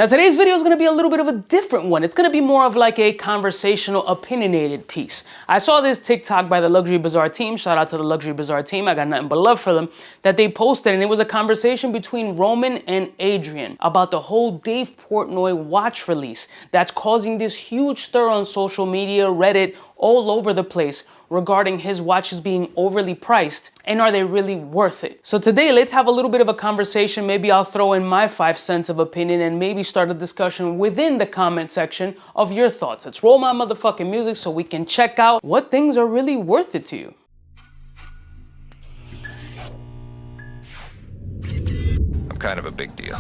Now today's video is going to be a little bit of a different one. It's going to be more of like a conversational, opinionated piece. I saw this TikTok by the Luxury Bazaar team. Shout out to the Luxury Bazaar team. I got nothing but love for them. That they posted, and it was a conversation between Roman and Adrian about the whole Dave Portnoy watch release that's causing this huge stir on social media, Reddit, all over the place, regarding his watches being overly priced, and are they really worth it? So today, let's have a little bit of a conversation. Maybe I'll throw in my 5 cents of opinion and maybe start a discussion within the comment section of your thoughts. Let's roll my motherfucking music so we can check out what things are really worth it to you. I'm kind of a big deal.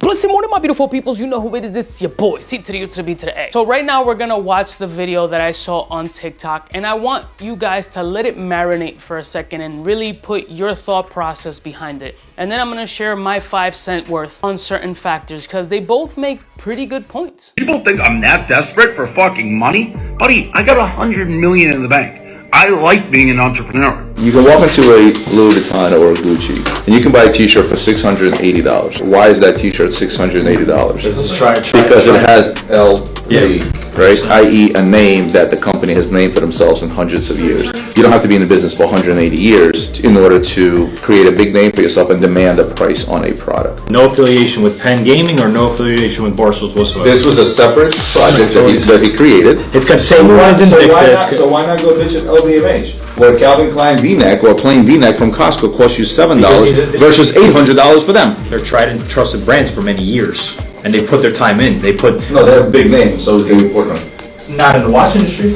Listen, morning, my beautiful peoples. You know who it is. This is your boy, C to the U to the B to the A. So right now we're gonna watch the video that I saw on TikTok, and I want you guys to let it marinate for a second and really put your thought process behind it. And then I'm gonna share my 5 cent worth on certain factors, because they both make pretty good points. People think I'm that desperate for fucking money? Buddy, I got 100 million in the bank. I like being an entrepreneur. You can walk into a Louis Vuitton or a Gucci, and you can buy a t-shirt for $680. Why is that t-shirt $680? Because it has LV, right? I.e. a name that the company has named for themselves in hundreds of years. You don't have to be in the business for 180 years in order to create a big name for yourself and demand a price on a product. No affiliation with Penn Gaming or no affiliation with Barstools whatsoever. This was a separate project that he created. It's got the same lines and So why not go visit LVMH? Where Calvin Klein V-neck or a plain V-neck from Costco costs you $7 versus $800 for them. They're tried and trusted brands for many years, and they put their time in. No, they have big names. So is David Portnoy. Not in the watch industry.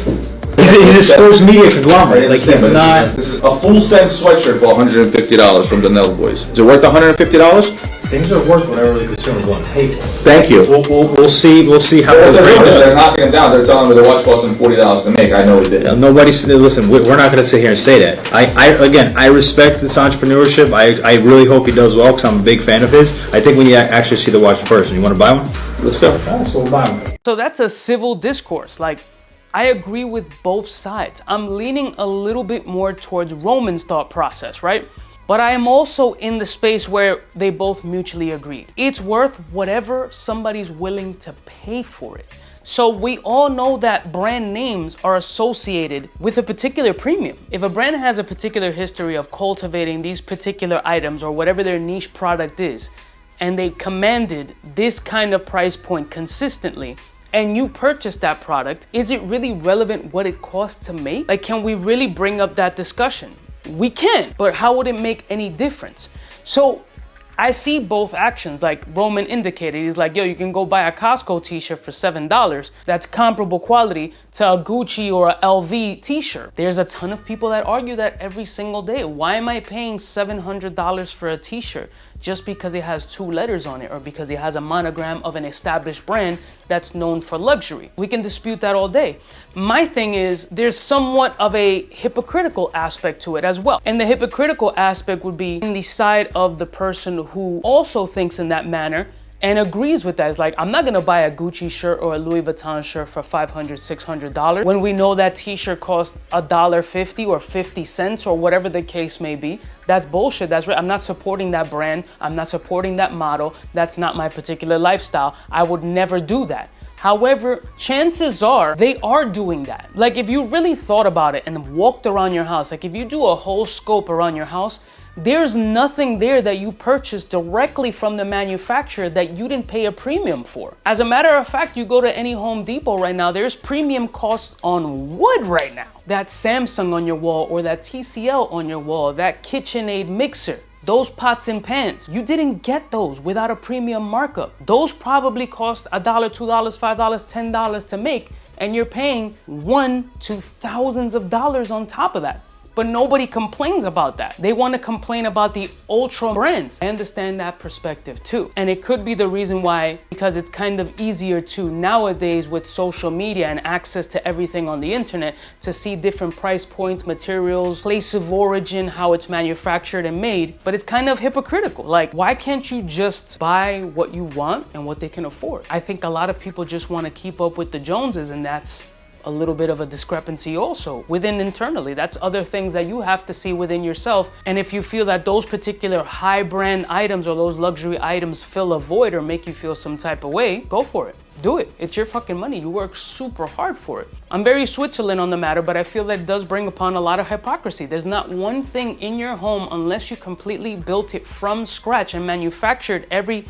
He's a sports media conglomerate. Like, he's not. This is a full set sweatshirt for $150 from the Nell Boys. Is it worth $150? Things are worth whatever the consumer's willing to pay for. Thank you. We'll see how they're knocking them down. They're telling me the watch costs them $40 to make. I know it did. Nobody's listen. We're not going to sit here and say that. I respect this entrepreneurship. I really hope he does well because I'm a big fan of his. I think we need to actually see the watch in person. You want to buy one? Let's go. So we'll buy one. So that's a civil discourse. Like, I agree with both sides. I'm leaning a little bit more towards Roman's thought process, right? But I am also in the space where they both mutually agree. It's worth whatever somebody's willing to pay for it. So we all know that brand names are associated with a particular premium. If a brand has a particular history of cultivating these particular items or whatever their niche product is, and they commanded this kind of price point consistently, and you purchase that product, is it really relevant what it costs to make? Like, can we really bring up that discussion? We can, but how would it make any difference? So I see both actions. Like Roman indicated, he's like, yo, you can go buy a Costco t-shirt for $7 that's comparable quality to a Gucci or a LV t-shirt. There's a ton of people that argue that every single day. Why am I paying $700 for a t-shirt just because it has 2 letters on it or because it has a monogram of an established brand that's known for luxury? We can dispute that all day. My thing is, there's somewhat of a hypocritical aspect to it as well. And the hypocritical aspect would be in the side of the person who also thinks in that manner and agrees with that. It's like, I'm not gonna buy a Gucci shirt or a Louis Vuitton shirt for $500, $600 when we know that t-shirt costs $1.50 or 50 cents or whatever the case may be. That's bullshit. That's right. I'm not supporting that brand. I'm not supporting that model. That's not my particular lifestyle. I would never do that. However, chances are they are doing that. Like, if you really thought about it and walked around your house, like if you do a whole scope around your house, there's nothing there that you purchased directly from the manufacturer that you didn't pay a premium for. As a matter of fact, you go to any Home Depot right now, there's premium costs on wood right now. That Samsung on your wall or that TCL on your wall, that KitchenAid mixer, those pots and pans, you didn't get those without a premium markup. Those probably cost $1, $2, $5, $10 to make, and you're paying $1 to thousands of dollars on top of that. But nobody complains about that. They want to complain about the ultra brands. I understand that perspective too. And it could be the reason why, because it's kind of easier to nowadays with social media and access to everything on the internet to see different price points, materials, place of origin, how it's manufactured and made. But it's kind of hypocritical. Like, why can't you just buy what you want and what they can afford? I think a lot of people just want to keep up with the Joneses, and that's a little bit of a discrepancy also within internally. That's other things that you have to see within yourself. And if you feel that those particular high brand items or those luxury items fill a void or make you feel some type of way, go for it. Do it. It's your fucking money. You work super hard for it. I'm very Switzerland on the matter, but I feel that it does bring upon a lot of hypocrisy. There's not one thing in your home unless you completely built it from scratch and manufactured every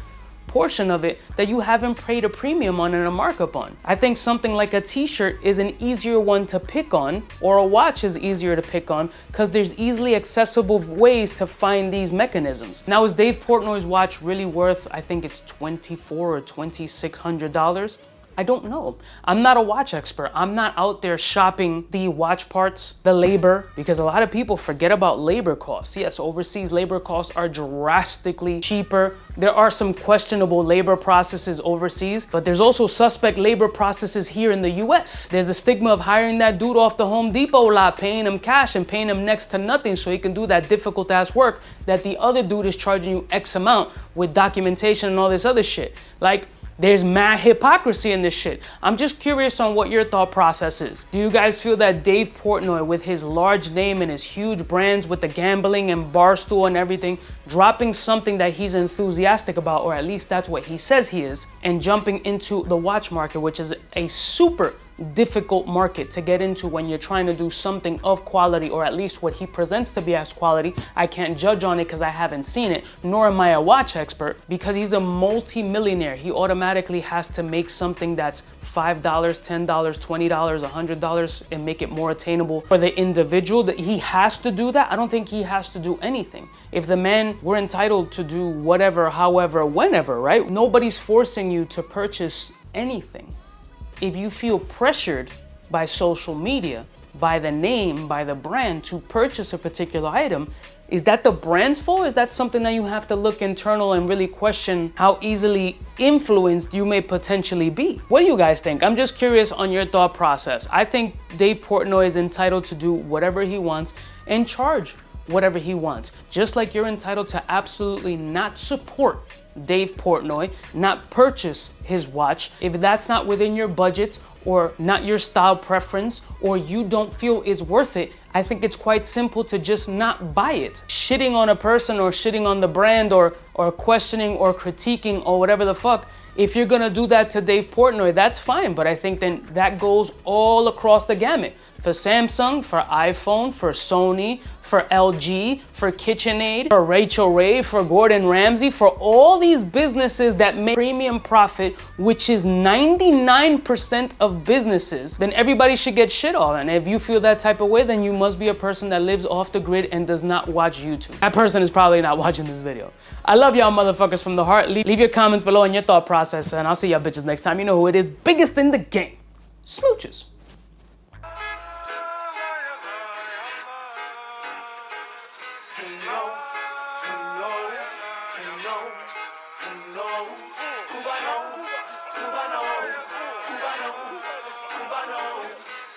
portion of it that you haven't paid a premium on and a markup on. I think something like a t-shirt is an easier one to pick on, or a watch is easier to pick on because there's easily accessible ways to find these mechanisms. Now, is Dave Portnoy's watch really worth, I think it's $2,400 or $2,600? I don't know. I'm not a watch expert. I'm not out there shopping the watch parts, the labor, because a lot of people forget about labor costs. Yes, overseas labor costs are drastically cheaper. There are some questionable labor processes overseas, but there's also suspect labor processes here in the US. There's the stigma of hiring that dude off the Home Depot lot, paying him cash and paying him next to nothing so he can do that difficult ass work that the other dude is charging you X amount with documentation and all this other shit. Like, there's mad hypocrisy in this shit. I'm just curious on what your thought process is. Do you guys feel that Dave Portnoy, with his large name and his huge brands with the gambling and Barstool and everything, dropping something that he's enthusiastic about, or at least that's what he says he is, and jumping into the watch market, which is a super difficult market to get into when you're trying to do something of quality, or at least what he presents to be as quality. I can't judge on it because I haven't seen it, nor am I a watch expert. Because he's a multi-millionaire, he automatically has to make something that's $5, $10, $20, $100 and make it more attainable for the individual. That he has to do that. I don't think he has to do anything. If the man were entitled to do whatever, however, whenever, right? Nobody's forcing you to purchase anything. If you feel pressured by social media, by the name, by the brand to purchase a particular item, is that the brand's fault? Is that something that you have to look internal and really question how easily influenced you may potentially be? What do you guys think? I'm just curious on your thought process. I think Dave Portnoy is entitled to do whatever he wants and charge whatever he wants. Just like you're entitled to absolutely not support Dave Portnoy, not purchase his watch if that's not within your budget or not your style preference, or you don't feel is worth it. I think it's quite simple to just not buy it. Shitting on a person or shitting on the brand or questioning or critiquing or whatever the fuck, if you're gonna do that to Dave Portnoy, that's fine, but I think then that goes all across the gamut. For Samsung, for iPhone, for Sony, for LG, for KitchenAid, for Rachel Ray, for Gordon Ramsay, for all these businesses that make premium profit, which is 99% of businesses, then everybody should get shit on. And if you feel that type of way, then you must be a person that lives off the grid and does not watch YouTube. That person is probably not watching this video. I love y'all motherfuckers from the heart. Leave your comments below and your thought process, and I'll see y'all bitches next time. You know who it is, biggest in the game. Smooches.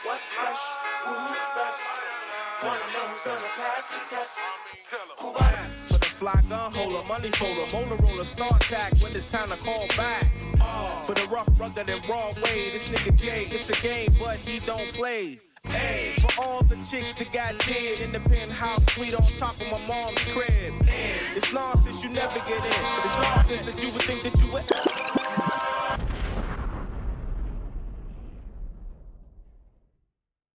What's fresh? Who's best? Wanna know who's gonna pass the test? For the fly gun holder, money folder, motor roller, start tag when it's time to call back. For the rough, rugged, and raw way, this nigga Jay, it's a game, but he don't play. Hey, for all the chicks that got dead in the penthouse suite on top of my mom's crib. It's nonsense you never get in. It's nonsense that you would think that you would.